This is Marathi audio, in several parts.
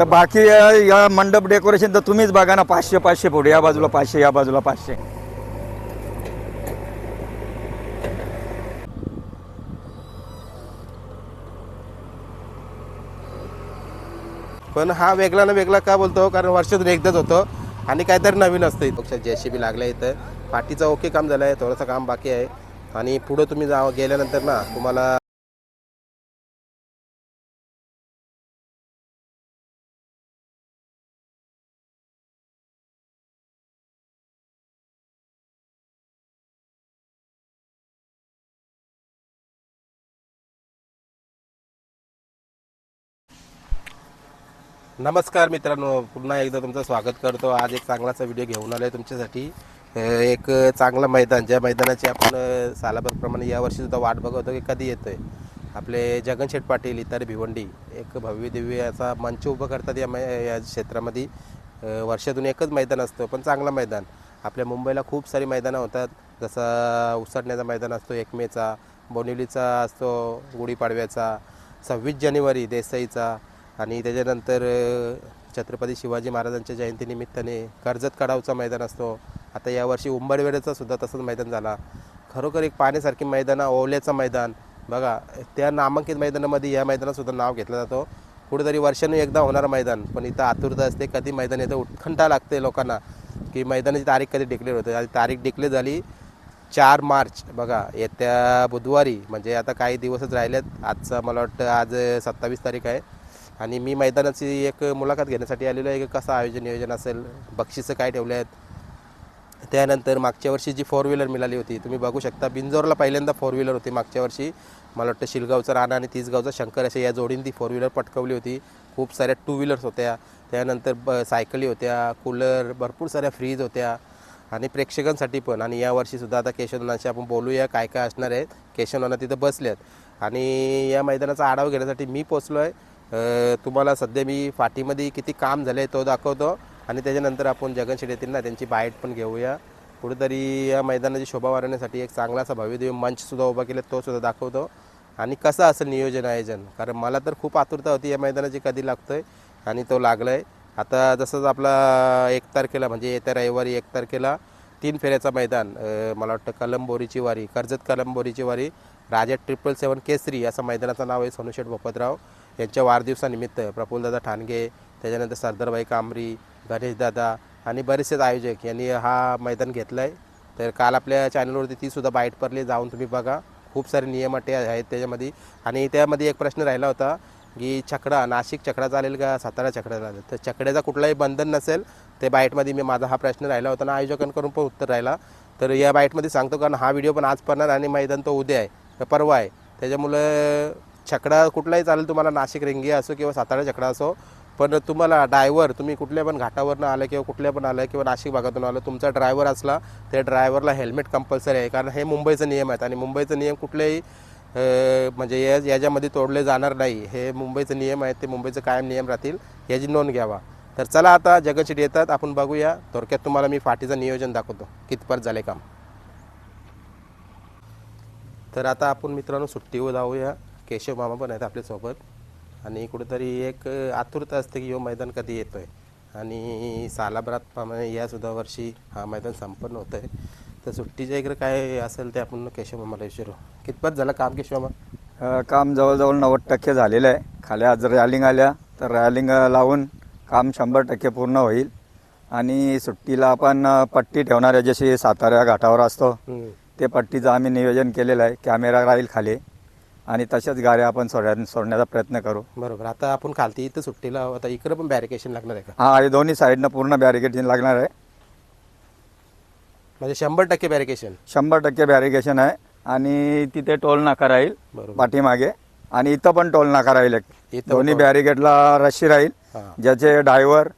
तर बाकी या मंडप डेकोरेशन तर तुम्हीच बघा ना, 500 फूट, या बाजूला 500, या बाजूला 500. पण हा वेगळा ना वेगळा का बोलतो, कारण वर्षातून एकदाच होतो आणि काहीतरी नवीन असतं. इथं JCB लागलं इथं, पाठीचं ओके काम झालं आहे, थोडंसं काम बाकी आहे. आणि पुढं तुम्ही गेल्यानंतर ना तुम्हाला नमस्कार मित्रांनो, पुन्हा एकदा तुमचं स्वागत करतो. आज एक चांगलाचा व्हिडिओ घेऊन आलो आहे तुमच्यासाठी. एक चांगलं मैदान, ज्या मैदानाची आपण सालाभरप्रमाणे यावर्षीसुद्धा वाट बघतो की कधी येतो आहे. आपले जगनशेठ पाटील इतर भिवंडी एक भव्य दिव्य असा मंच उभं करतात या क्षेत्रामध्ये. वर्षातून एकच मैदान असतं, पण चांगलं मैदान. आपल्या मुंबईला खूप सारी मैदानं होतात, जसं उसटण्याचा मैदान असतो 1 मेचा, बोनिवलीचा असतो, गुढीपाडव्याचा, 26 जानेवारी देसाईचा, आणि त्याच्यानंतर छत्रपती शिवाजी महाराजांच्या जयंतीनिमित्ताने कर्जत कडावचा मैदान असतो. आता यावर्षी उंबरवेड्याचा सुद्धा तसंच मैदान झाला. खरोखर एक पाहण्यासारखी मैदानं. ओवल्याचं मैदान बघा, त्या नामांकित मैदानामध्ये या मैदानातसुद्धा नाव घेतलं जातं. कुठेतरी वर्षानं एकदा होणारं मैदान, पण इथं आतुरता असते कधी मैदान येतं. उत्कंठा लागते लोकांना की मैदानाची तारीख कधी डिक्लेअर होते. आणि तारीख डिक्लेअर झाली 4 मार्च बघा, येत्या बुधवारी, म्हणजे आता काही दिवसच राहिलेत. आजचा मला वाटतं आज 27 तारीख आहे. आणि मी मैदानाची एक मुलाखत घेण्यासाठी आलेलो आहे की कसं आयोजन नियोजन असेल, बक्षिसं काय ठेवले आहेत. त्यानंतर मागच्या वर्षी जी 4 व्हीलर मिळाली होती, तुम्ही बघू शकता, बिंजोरला पहिल्यांदा 4 व्हीलर होती मागच्या वर्षी. मला वाटतं शिलगावचा राणा आणि तिसगावचा शंकर अशा या जोडीने ती 4 व्हीलर पटकवली होती. खूप साऱ्या 2 व्हीलर्स होत्या, त्यानंतर सायकली होत्या, कूलर, भरपूर साऱ्या फ्रीज होत्या आणि प्रेक्षकांसाठी पण. आणि यावर्षीसुद्धा आता केशवनाशी आपण बोलूया काय काय असणार आहे. केशवनाना तिथं बसल्यात आणि या मैदानाचा आढावा घेण्यासाठी मी पोचलो आहे. तुम्हाला सध्या मी फाटीमध्ये किती काम झालं आहे तो दाखवतो आणि त्याच्यानंतर आपण जगनशेठ येतील ना त्यांची बाईट पण घेऊया. कुठेतरी या मैदानाची शोभा वाढवण्यासाठी एक चांगलासा भव्यदिव्य मंचसुद्धा उभा केला, तो सुद्धा दाखवतो. आणि कसं असेल नियोजन आयोजन, कारण मला तर खूप आतुरता होती या मैदानाची कधी लागतो आहे, आणि तो लागला आहे. आता जसंच आपला 1 तारखेला म्हणजे येत्या रविवारी 1 तारखेला 3 फेऱ्याचा मैदान, मला वाटतं कलंबोरीची वारी, कर्जत कलंबोरीची वारी, राजा 777 केसरी असं मैदानाचं नाव आहे. सोनूशेठ भोपतराव यांच्या वाढदिवसानिमित्त प्रफुल्लदादा ठाणगे, त्याच्यानंतर सरदारबाई कांबरी, गणेशदादा आणि बरेचसेच आयोजक यांनी हा मैदान घेतलं आहे. तर काल आपल्या चॅनलवरती तीसुद्धा बाईट पडली, जाऊन तुम्ही बघा. खूप सारे नियम अटी आहेत त्याच्यामध्ये. आणि त्यामध्ये एक प्रश्न राहिला होता की छकडा, नाशिक छकडा चालेल का सातारा छकडा चालेल, तर छकड्याचा कुठलाही बंधन नसेल. ते बाईटमध्ये मी माझा हा प्रश्न राहिला होता आणि आयोजकांकडून पण उत्तर राहिला. तर या बाईटमध्ये सांगतो, कारण हा व्हिडिओ पण आज पडणार आणि मैदान तो उद्या आहे, परवा आहे. त्याच्यामुळं छकडा कुठलाही चालेल तुम्हाला, नाशिक रिंगी असो किंवा सातारा छकडा असो. पण तुम्हाला ड्रायव्हर, तुम्ही कुठल्या पण घाटावरनं आलं किंवा कुठल्या पण आलं किंवा नाशिक भागातून आलं, तुमचा ड्रायव्हर असला त्या ड्रायव्हरला हेल्मेट कंपल्सरी आहे. कारण हे मुंबईचे नियम आहेत आणि मुंबईचे नियम कुठलेही म्हणजे याच्यामध्ये तोडले जाणार नाही. हे मुंबईचे नियम आहेत, ते मुंबईचे कायम नियम राहतील, याची नोंद घ्यावा. तर चला आता जगनशेठ येतात, आपण बघूया. थोडक्यात तुम्हाला मी फाटीचं नियोजन दाखवतो कितपत झाले काम. तर आता आपण मित्रांनो सुट्टीवर जाऊया. केशव मामा पण आहेत आपल्यासोबत आणि कुठेतरी एक आतुरता असते की ह्यो मैदान कधी येतो आहे. आणि सालाभराप्रमाणे यासुद्धा वर्षी हा मैदान संपन्न होतं आहे. तर सुट्टीच्या इकडे काय असेल ते आपण केशव मामाला विचारू. कितपत झालं काम केशव मामा? काम जवळजवळ 90% झालेलं आहे. खाली आज रॅलिंग आल्या तर रॅलिंग लावून काम 100% पूर्ण होईल. आणि सुट्टीला आपण पट्टी ठेवणार आहे, जशी सातारा घाटावर असतो ते पट्टीचं आम्ही नियोजन केलेलं आहे. कॅमेरा राहील खाली आणि तशाच गाड्या आपण सोडण्याचा प्रयत्न करू. बरोबर. आता आपण खालती इथं सुट्टीला, आता इकडं पण बॅरिकेशन लागणार आहे का? हा, हे दोन्ही साईडनं पूर्ण बॅरिकेशन लागणार आहे. म्हणजे 100% बॅरिकेशन? 100% बॅरिकेशन आहे. आणि तिथे टोल नाका राहील पाठीमागे, आणि इथं पण टोल नाका राहील. दोन्ही बॅरिकेडला रशी राहील. ज्याचे ड्रायव्हर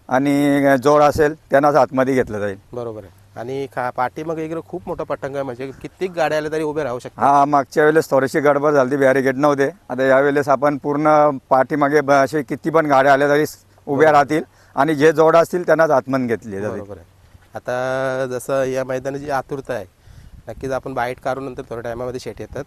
आणि जोड असेल त्यांनाच आतमध्ये घेतलं जाईल. बरोबर आहे. आणि पाठीमागे इकडे खूप मोठा पटंग आहे, म्हणजे किती गाड्या आल्या तरी उभे राहू शकतात. हा, मागच्या वेळेस थोडीशी गडबड झाली, बॅरिकेड नव्हते. आता यावेळेस आपण पूर्ण पाठीमागे असे किती पण गाड्या आल्या तरी उभ्या राहतील आणि जे जोड असतील त्यांनाच आतमध्ये घेतली जाईल. बरोबर आहे. आता जसं या मैदानाची आतुरता आहे, नक्कीच आपण बाईट काढून नंतर थोड्या टायमामध्ये शेट येतात.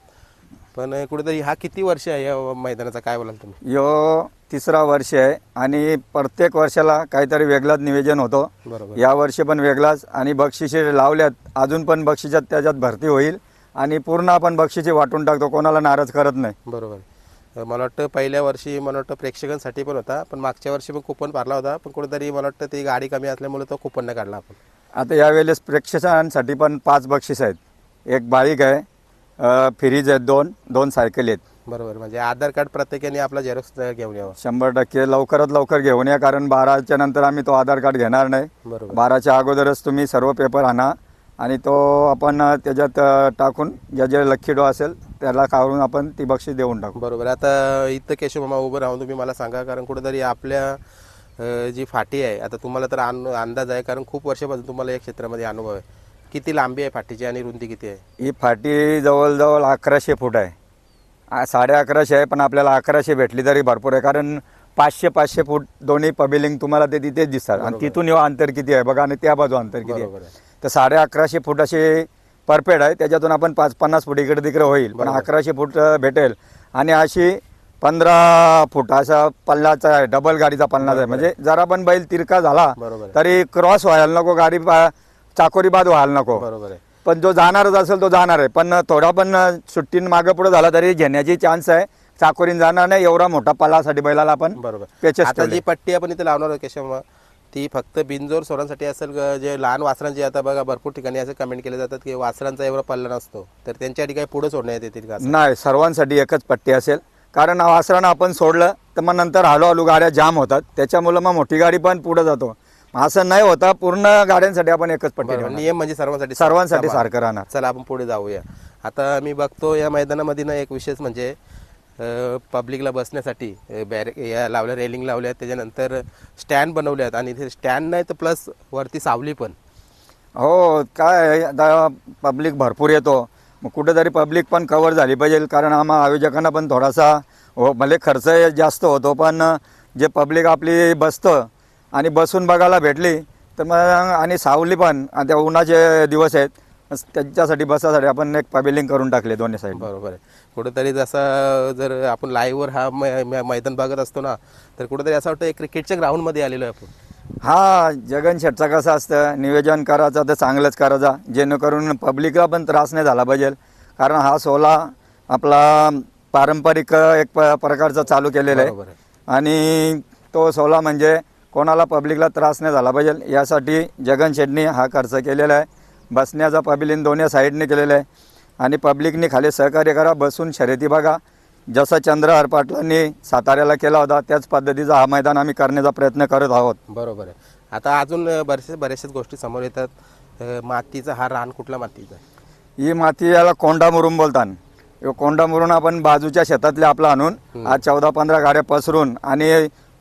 पण कुठेतरी हा किती वर्ष आहे या मैदानाचा, काय बोलाल तुम्ही? यो तिसरा वर्ष आहे आणि प्रत्येक वर्षाला काहीतरी वेगळाच नियोजन होतो. बरोबर. या वर्षी पण वेगळाच आणि बक्षिसे लावल्यात, अजून पण बक्षिसात त्याच्यात भरती होईल आणि पूर्ण आपण बक्षिसे वाटून टाकतो, कोणाला नाराज करत नाही. बरोबर. मला वाटतं पहिल्या वर्षी मला वाटतं प्रेक्षकांसाठी पण होता, पण मागच्या वर्षी पण कुपन भरला होता, पण कुठेतरी मला वाटतं ती गाडी कमी असल्यामुळे तो कुपन नाही काढला आपण. आता यावेळेस प्रेक्षकांसाठी पण 5 बक्षीस आहेत. एक बाईक आहे, फ्रीज आहेत, 2 सायकल आहेत. बरोबर. म्हणजे आधार कार्ड प्रत्येकाने आपला झेरॉक्स घेऊन यावं. 100% लवकरात लवकर घेऊन या, कारण 12च्या नंतर आम्ही तो आधार कार्ड घेणार नाही. बरोबर. 12च्या अगोदरच तुम्ही सर्व पेपर आणा आणि तो आपण त्याच्यात टाकून जे लक्की ड्रॉ असेल त्याला काढून आपण ती बक्षीस देऊन टाकू. बरोबर. आता इथं केशव मामा उभं राहून तुम्ही मला सांगा, कारण कुठेतरी आपल्या जी फाटी आहे, आता तुम्हाला तर अंदाज आहे, कारण खूप वर्षापासून तुम्हाला या क्षेत्रामध्ये अनुभव आहे, किती लांबी आहे फाटीची आणि रुंदी किती आहे? ही फाटी जवळजवळ 1100 फूट आहे. 1150 आहे, पण आपल्याला 1100 भेटली तरी भरपूर आहे, कारण 500 फूट दोन्ही पबिलिंग तुम्हाला ते तिथेच दिसतात. आणि तिथून येऊ अंतर किती आहे बघा, आणि त्या बाजू अंतर किती बरोबर आहे. आहे. तर 1150 फूट असे परफेक्ट आहे. त्याच्यातून आपण 50 फूट इकडे तिकडे होईल, पण 1100 फूट भेटेल. आणि अशी 15 फूट असा पल्लाचा आहे, डबल गाडीचा पल्ला आहे. म्हणजे जरा पण बैल तिरका झाला बरोबर आहे. तरी क्रॉस व्हायला नको, गाडी चाकोरी बाद व्हायला नको. बरोबर आहे. पण जो जाणारच असेल तो जाणार आहे, पण थोडा पण सुट्टीन मागं पुढे झाला तरी घेण्याची चान्स आहे. चाकोरीन जाणार नाही, एवढा मोठा पल्लासाठी बैलाला आपण बरोबर. पेचेस आता ठेवले. जी पट्टी आपण इथे लावणार आहोत केशव, ती फक्त बिनजोर सोरांसाठी असेल का? जे लहान वासरांची, आता बघा भरपूर ठिकाणी असे कमेंट केले जातात की वासरांचा एवढा पल्ला नसतो, तर त्यांच्यासाठी काही पुढे सोडण्यात येतील का? नाही, सर्वांसाठी एकच पट्टी असेल, कारण वासरानं आपण सोडलं तर मग नंतर हळूहळू गाड्या जाम होतात, त्याच्यामुळे मग मोठी गाडी पण पुढे जातो. असं नाही होता, पूर्ण गाड्यांसाठी आपण एकच पट्टी बरोबर. ठेवणार. नियम म्हणजे सर्वांसाठी सर्वांसाठी समान. सारखं राहणार. चला आपण पुढे जाऊया. आता मी बघतो या मैदानामध्ये ना एक विशेष म्हणजे पब्लिकला बसण्यासाठी या लावल्या, रेलिंग लावल्यात, त्याच्यानंतर स्टँड बनवल्यात आणि ते स्टँड नाही तर प्लस वरती सावली पण. हो, काय आहे, आता पब्लिक भरपूर येतो, मग कुठेतरी पब्लिक पण कव्हर झाली पाहिजे, कारण आम्हा आयोजकांना पण थोडासा भले खर्च जास्त होतो, पण जे पब्लिक आपली बसतं आणि बसून बघायला भेटली तर मग, आणि सावली पण, आता उन्हाचे दिवस आहेत, त्यांच्यासाठी बसासाठी आपण एक पबिलिंग करून टाकले दोन्ही साईड. बरोबर आहे. कुठेतरी जसं जर आपण लाईव्हवर हा मैदान बघत असतो ना, तर कुठेतरी असं वाटतं एक क्रिकेटच्या ग्राउंडमध्ये आलेलो आहे आपण. हा, जगन शेटचा कसं असतं, नियोजन करायचं तर चांगलंच करायचा, जेणेकरून पब्लिकला पण त्रास नाही झाला पाहिजे, कारण हा सोहळा आपला पारंपरिक एक प्रकारचा चालू केलेला आहे. बरोबर आहे. आणि तो सोहळा म्हणजे कोणाला पब्लिकला त्रास नाही झाला पाहिजे, यासाठी जगन शेटनी हा खर्च केलेला आहे. बसण्याचा पबिलियन दोन्ही साईडने केलेला आहे आणि पब्लिकने खाली सहकार्य करा, बसून शर्यती बघा. जसं चंद्रहार पाटलांनी साताऱ्याला केला होता त्याच पद्धतीचा हा मैदान आम्ही करण्याचा प्रयत्न करत आहोत. बरोबर आहे. आता अजून बऱ्याचशाच गोष्टी समोर येतात. मातीचा हा रान कुठला मातीचा? ही माती याला कोंडा मुरुम बोलतात. कोंडा मुरून आपण बाजूच्या शेतातले आपला आणून आज 14-15 गाड्या पसरून आणि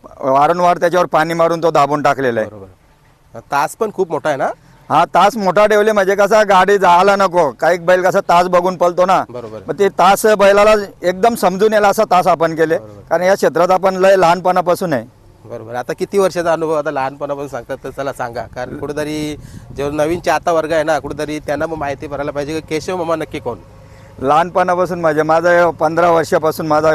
वारंवार त्याच्यावर पाणी मारून तो दाबून टाकलेला आहे. बरोबर. तास पण खूप मोठा आहे ना? हा, तास मोठा ठेवले म्हणजे कसा गाडी जायला नको, काही बैल कसा तास बघून पळतो ना, बरोबर. मग ते तास बैलाला एकदम समजून येईल असा तास आपण केले, कारण या क्षेत्रात आपण लय लहानपणापासून आहे. बरोबर. आता किती वर्षाचा अनुभव? आता लहानपणापासून सांगतात तर चला सांगा, कारण कुठेतरी जो नवीन चाहता वर्ग आहे ना, कुठेतरी त्यांना मग माहिती भरायला पाहिजे की केशव मामा नक्की कोण. लहानपणापासून माझा 15 वर्षापासून माझा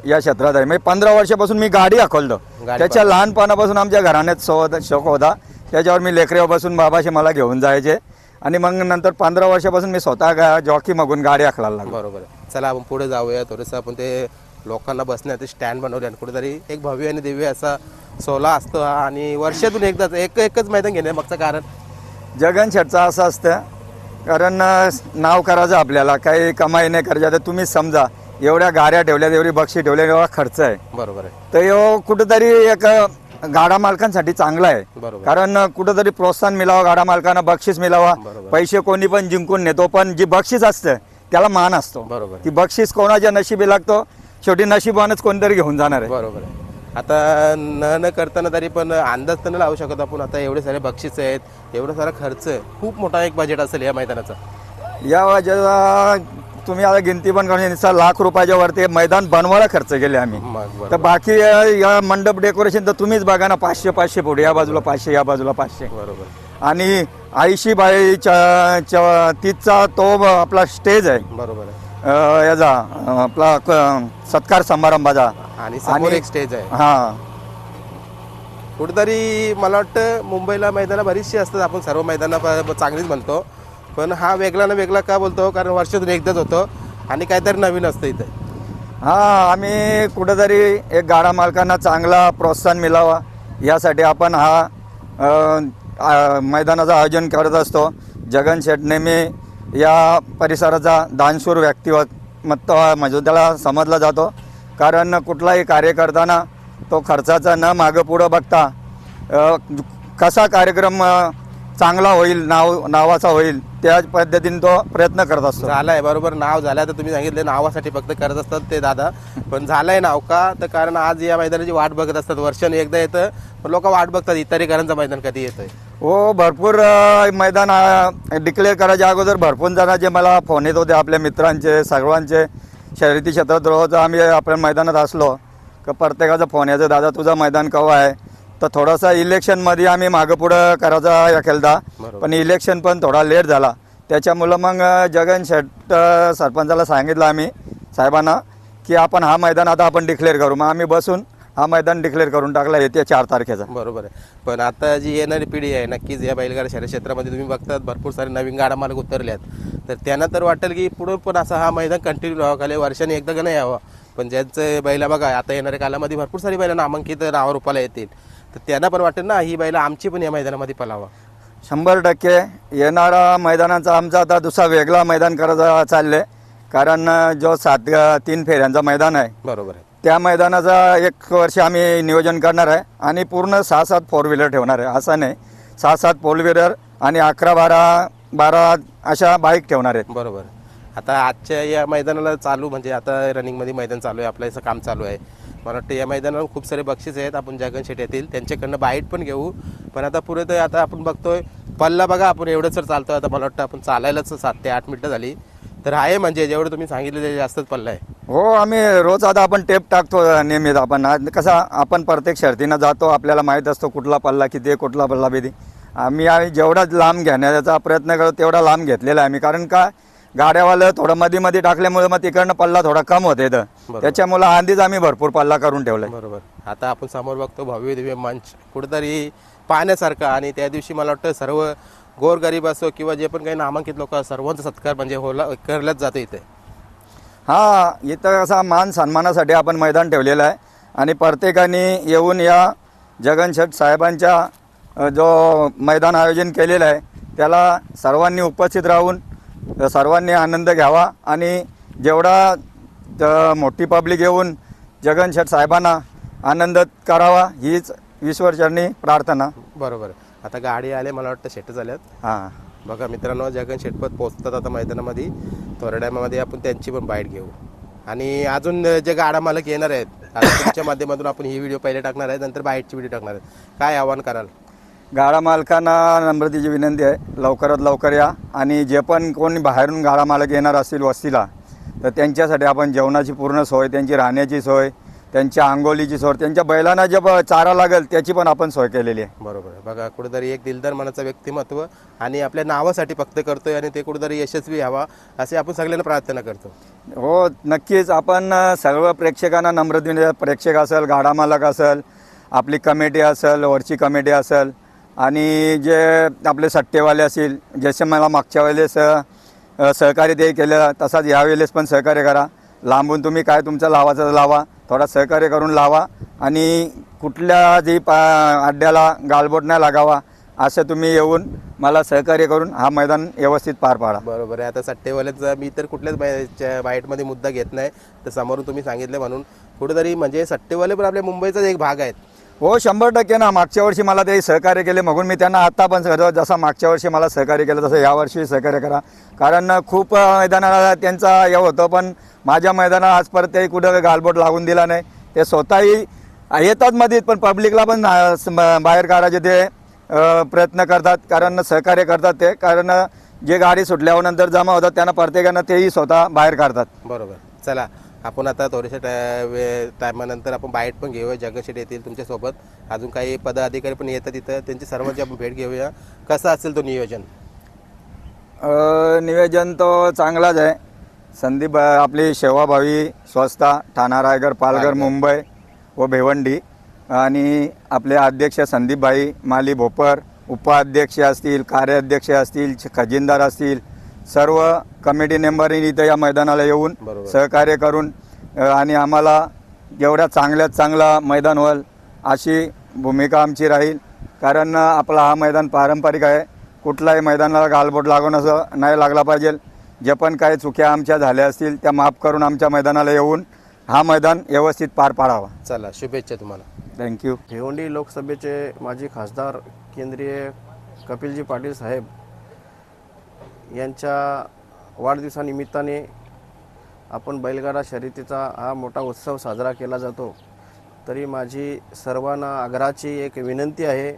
या क्षेत्रात आहे. मी 15 वर्षापासून मी गाडी हाकलतो, त्याच्या लहानपणापासून आमच्या घराण्यात शौक होता, त्याच्यावर मी लेकरेवर बसून बाबाशी मला घेऊन जायचे आणि मग नंतर 15 वर्षापासून मी स्वतः जॉकी मागून गाडी हाकलायला लागलो. बरोबर. चला आपण पुढे जाऊया थोडंसं. आपण ते लोकांना बसण्याचे स्टँड बनवले आणि कुठेतरी एक भव्य आणि दिव्य असा सोहळा असतो हा, आणि वर्षातून एकदाच एकच मैदान घेणे मागचं कारण जगन शेटचा असं असतं, कारण नाव करायचं आपल्याला, काही कमाई नाही करायची. आता तुम्हीच समजा, एवढ्या गाड्या ठेवल्यात, एवढी बक्षी ठेवल्या, एवढा खर्च आहे, बरोबर आहे, तर यो कुठंतरी एक गाडा मालकांसाठी चांगला आहे. बरोबर. कारण कुठंतरी प्रोत्साहन मिळावं, गाडा मालकांना बक्षीस मिळावा. बरोबर. पैसे कोणी पण जिंकून नेतो, पण जी बक्षीस असतं त्याला मान असतो. बरोबर. ती बक्षीस कोणाच्या नशिबी लागतो, शेवटी नशिबानच कोणतरी घेऊन जाणार आहे. बरोबर आहे. आता न करताना तरी पण अंदाज तर नाही लावू शकत आपण. आता एवढे सारे बक्षीस आहेत, एवढा सारा खर्च आहे, खूप मोठा एक बजेट असेल या मैदानाचा. या ज्याला तुम्ही आता गिनती पण करून निसा लाख रुपयाच्या वरती मैदान बनवायला खर्च केले आम्ही. तर बाकी या मंडप डेकोरेशन तर तुम्हीच बघा ना, 500 फूट, या बाजूला 500, या बाजूला 500. बरोबर. आणि 80 बाय 30चा तो आपला स्टेज आहे. बरोबर आहे. याचा आपला सत्कार समारंभाचा. आणि समोर एक स्टेज आहे. हां कुठेतरी मला वाटतं मुंबईला मैदानं बरीचशी असतात, आपण सर्व मैदानं चांगलीच म्हणतो, पण हा वेगळा ना वेगळा का बोलतो, कारण वर्षातून एकदाच होतो आणि काहीतरी नवीन असतं इथे. हां आम्ही कुठेतरी एक गाडा मालकांना चांगला प्रोत्साहन मिळावा यासाठी आपण हा मैदानाचं आयोजन करत असतो. जगन शेठ नेहमी या परिसराचा दानशूर व्यक्तिमत्व म्हणजे त्याला समजला जातो, कारण कुठलाही कार्य करताना तो खर्चाचा न मागं पुढं बघता कसा कार्यक्रम चांगला होईल, नावाचा होईल त्या पद्धतीने तो प्रयत्न करत असतो. झालाय बरोबर, नाव झालं तर तुम्ही सांगितले नावासाठी फक्त करत असतात ते दादा, पण झालंय नाव का, तर कारण आज या मैदानाची वाट बघत असतात. वर्षाने एकदा येतं, पण लोक वाट बघतात इतरेकरांचं मैदान कधी येतंय. हो भरपूर मैदान डिक्लेअर करायच्या अगोदर भरपूर जणांचे मला फोन येत होते, आपल्या मित्रांचे सर्वांचे. शर्यती क्षेत्रात रोज आम्ही आपल्या मैदानात असलो का प्रत्येकाचा फोन यायचा, दादा तुझं मैदान केव्हा आहे. तर थोडासा इलेक्शनमध्ये आम्ही मागं पुढं करायचा या केलता, पण इलेक्शन पण थोडा लेट झाला. त्याच्यामुळं मग जगन शेठ सरपंचाला सांगितलं आम्ही साहेबांना की आपण हा मैदान आता आपण डिक्लेअर करू. मग आम्ही बसून हा मैदान डिक्लेअर करून टाकला येत्या 4 तारखेचा. बरोबर आहे, पण आता जी येणारी पिढी आहे नक्कीच या बैलगाडा शर्यत क्षेत्रामध्ये तुम्ही बघतात भरपूर सारे नवीन गाडा मालक उतरले आहेत, तर त्यांना तर वाटेल की पुढे पण असा हा मैदान कंटिन्यू राहावं, खाली वर्षाने एकदा का नाही यावं. पण ज्यांचं बैला बघा आता येणाऱ्या कालामध्ये भरपूर सारी बैला नामांकित नावारूपाला येतील, तर त्यांना पण वाटेल ना ही बैला आमची पण या मैदानामध्ये पलावा. 100% येणारा मैदानाचा आमचा आता दुसरा वेगळा मैदान करायचा चालले, कारण जो 3 फेऱ्यांचा मैदान आहे बरोबर आहे, त्या मैदानाचा 1 वर्ष आम्ही नियोजन करणार आहे आणि पूर्ण 6-7 फोर व्हीलर ठेवणार आहे. असं नाही, 6-7 फोर व्हीलर आणि 11-12 अशा बाईक ठेवणार आहेत. बरोबर. आता आजच्या या मैदानाला चालू म्हणजे आता रनिंगमध्ये मैदान चालू आहे, आपलं असं काम चालू आहे. मला वाटतं या मैदानावर खूप सारे बक्षीस आहेत, आपण जगन शेठ येतील त्यांच्याकडनं बाईट पण घेऊ. पण आता पुढे तर आता आपण बघतोय पल्ला बघा, आपण एवढंच चालतोय. आता मला वाटतं आपण चालायलाच 7 ते 8 मिनिटं झाली, तर आहे म्हणजे जेवढं तुम्ही सांगितलं ते जास्तच पल्ला आहे. हो आम्ही रोज आता आपण टेप टाकतो नियमित. आपण कसा आपण प्रत्येक शर्तीनं जातो, आपल्याला माहीत असतो कुठला पल्ला किती आहे, कुठला पल्ला किती. आम्ही जेवढा लांब घेण्याचा प्रयत्न करतो तेवढा लांब घेतलेला आहे आम्ही, कारण का गाड्यावालं थोडं मध्ये टाकल्यामुळे मग तिकडनं पल्ला थोडा कम होते, तर त्याच्यामुळे आधीच आम्ही भरपूर पल्ला करून ठेवलाय. बरोबर. आता आपण समोर बघतो भव्य दिव्य मंच कुठेतरी पाहण्यासारखा, आणि त्या दिवशी मला वाटतं सर्व गोरगरीब असो किंवा जे पण काही नामांकित लोक सर्वांचा सत्कार म्हणजे करलाच जातो इथे. हां इथं असा मान सन्मानासाठी आपण मैदान ठेवलेलं आहे आणि प्रत्येकाने येऊन या जगन शेठ साहेबांच्या जो मैदान आयोजन केलेलं आहे त्याला सर्वांनी उपस्थित राहून सर्वांनी आनंद घ्यावा आणि जेवढा मोठी पब्लिक येऊन जगन शेठ साहेबांना आनंद करावा हीच ईश्वरचरणी प्रार्थना. बरोबर. आता गाडी आले मला वाटतं शेट झाल्यात. हां बघा मित्रांनो, जगन शेटपत पोहोचतात आता मैदानामध्ये. थोरड्यामध्ये आपण त्यांची पण बाईट घेऊ आणि अजून जे गाडा मालक येणार आहेत आता तुमच्या माध्यमातून आपण ही व्हिडिओ पहिले टाकणार आहे, नंतर बाईटची व्हिडिओ टाकणार आहेत. काय आव्हान कराल? गाडा मालकांना नम्रतेची विनंती आहे, लवकरात लवकर या आणि जे पण कोणी बाहेरून गाडा मालक येणार असतील वस्तीला तर त्यांच्यासाठी आपण जेवणाची पूर्ण सोय, त्यांची राहण्याची सोय, त्यांच्या अंघोळीची सोय, त्यांच्या बैलांना जे चारा लागेल त्याची पण आपण सोय केलेली आहे. बरोबर. बघा कुठेतरी एक दिलदार मनाचं व्यक्तिमत्व आणि आपल्या नावासाठी फक्त करतोय आणि ते कुठेतरी यशस्वी व्हावा असे आपण सगळ्यांना प्रार्थना करतो. हो नक्कीच. आपण सर्व प्रेक्षकांना नम्रतेने, प्रेक्षक असेल, गाडा मालक असेल, आपली कमिटी असेल, वरची कमिटी असेल आणि जे आपले सट्टेवाले असतील, जसे मला मागच्या वेळेस सहकार्य ते केलं तसाच यावेळेस पण सहकार्य करा. लांबून तुम्ही काय तुमचं लावायचं लावा, थोडा सहकार्य करून लावा आणि कुठल्या जी अड्ड्याला गालबोट नाही लागावा असं तुम्ही येऊन मला सहकार्य करून हा मैदान व्यवस्थित पार पाडा. बरोबर आहे. आता सट्टेवाल्याचा मी तर कुठल्याच बाईटमध्ये मुद्दा घेत नाही, तर समोरून तुम्ही सांगितलं म्हणून कुठेतरी म्हणजे सट्टेवाले पण आपल्या मुंबईचाच एक भाग आहेत. हो 100% ना. मागच्या वर्षी मला ते सहकार्य केले म्हणून मी त्यांना आता पण जसं मागच्या वर्षी मला सहकार्य केलं तसं यावर्षी सहकार्य करा, कारण खूप मैदानाला त्यांचा हे होतं, पण माझ्या मैदानाला आजपर्यंत ते कुठं गालबोट लागून दिला नाही. ते स्वतःही येतात मध्ये, पण पब्लिकला पण बाहेर काढायचे ते प्रयत्न करतात, कारण सहकार्य करतात ते, कारण जे गाडी सुटल्यानंतर जमा होतात त्यांना प्रत्येकानं तेही स्वतः बाहेर काढतात. बरोबर. चला आपण आता थोड्याशा टायमानंतर आपण बाईट पण घेऊया. जगन शेठ येतील तुमच्यासोबत, अजून काही पदाधिकारी पण येतात तिथं, त्यांची सर्वांची आपण भेट घेऊया. कसं असेल तो नियोजन? नियोजन तो चांगलाच आहे. संदीप आपली सेवाभावी संस्था ठाणा रायगड पालघर मुंबई व भिवंडी आणि आपले अध्यक्ष संदीपभाई माली भोपर, उपाध्यक्ष असतील, कार्याध्यक्ष असतील, खजिनदार असतील, सर्व कमिटी मेंबरनी इथं या मैदानाला येऊन बरोबर. सहकार्य करून आणि आम्हाला जेवढ्या चांगल्यात चांगला मैदान होईल अशी भूमिका आमची राहील. कारण आपला हा मैदान पारंपरिक आहे. कुठलाही मैदानाला गालबोट लागून असं नाही लागला पाहिजे. जे पण काही चुक्या आमच्या झाल्या असतील त्या माफ करून आमच्या मैदानाला येऊन हा मैदान व्यवस्थित पार पाडावा. चला, शुभेच्छा तुम्हाला. थँक्यू. भिवंडी लोकसभेचे माजी खासदार केंद्रीय कपिलजी पाटील साहेब यांच्या वाढदिवसानिमित्ताने आपण बैलगाडा शर्यतीचा हा मोठा उत्सव साजरा केला जातो. तरी माझी सर्वांना आग्रहाची एक विनंती आहे